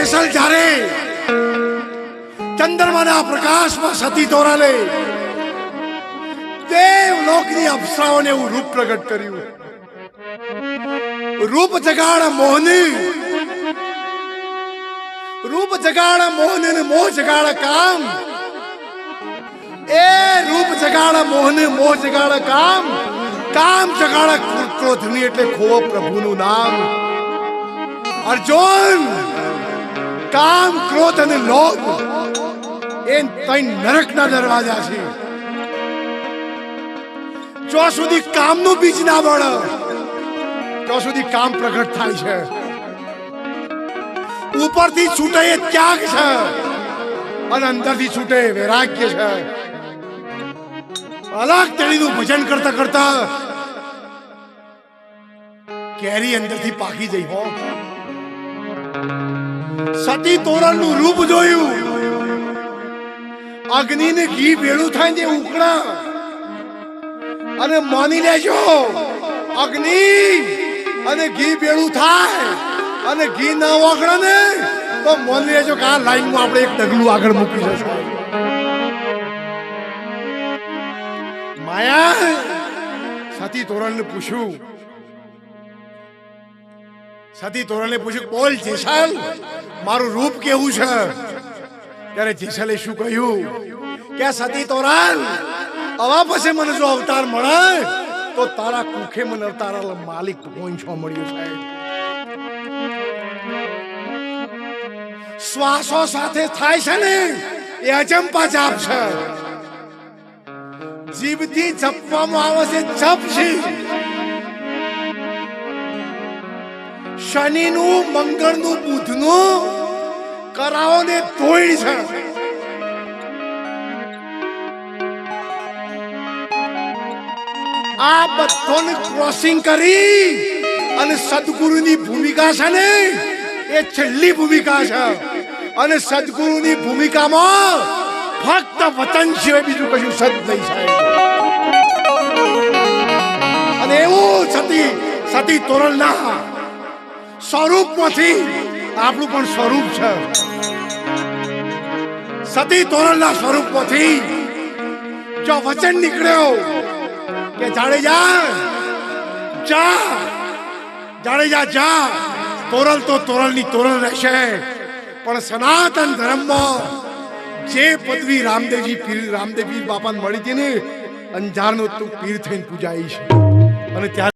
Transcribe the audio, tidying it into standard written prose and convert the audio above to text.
જેસલ જારે ચંદ્રમાના પ્રકાશમાં સતી તોરલે દેવલોકની અપ્સરાઓને એવું રૂપ પ્રગટ કર્યું. રૂપ જગાડ મોહની, રૂપ જગાડ મોહની ને મોહ જગાડ કામ. એ રૂપ જગાડ મોહની, મોહ જગાડ કામ, કામ જગાડ ક્રોધની એટલે ખોવો પ્રભુનું નામ. અર્જુન, કામ, ક્રોધ અને લોભ એ ત્રણ નરકના દરવાજા છે. જો સુધી કામનું બીજ ના વળે તો સુધી કામ પ્રગટ થાય છે. ઉપરથી છૂટે એ ત્યાગ છે અને અંદરથી છૂટે વૈરાગ્ય છે. અલગ તેણીનું ભજન કરતા કરતા કેરી અંદરથી પાકી જઈ હો. સતી તોરણનું રૂપ જોયું. અગ્નિને ઘી ભેળું થાય ને ઉકળા. અને માની લેજો અગ્નિ અને ઘી ભેળું થાય અને ઘી ના ઓગળે ને તો માની લેજો કે આ લાઈનમાં આપણે એક ડગલું આગળ મૂકી જશું. માયા સતી તોરણને પૂછ્યું, સતી તોરણને પૂછ્યું, બોલ જેસલ, મારું રૂપ કેવું છે? ત્યારે જેસલે શું કહ્યું કે સતી તોરણ, આવા પછી મને જો અવતાર મળે તો તારા કુખે મને અવતાર માલિક ભગવાન છો મળ્યું છે. શ્વાસો સાથે થાય છે ને એ અજંપા જાપ છે. જીભથી જપવામાં આવે છે જપ છે. શનિનું, મંગળનું, બુધનું કરાવો ને ધોઈ છે. આ બધાને ક્રોસિંગ કરી અને સદગુરુની ભૂમિકા છે ને એ છેલ્લી ભૂમિકા છે. અને સદગુરુની ભૂમિકામાં ફક્ત વચન સિવાય બીજું કશું સદ નહીં થાય. અને એવું સતી તોરણના સ્વરૂપમાંથી આપણું પણ સ્વરૂપ છે. સતી તોરણના સ્વરૂપમાંથી જો વચન નીકળ્યો કે જાડેજા જા, જાડેજા જા, તોરલ તો તોરલની તોરલ રહેશે. પણ સનાતન ધર્મમાં જે પદવી રામદેવજી બાપાને મળી હતી ને અંજારનો તું પીર થઈને પૂજાઈ છે. અને ત્યારે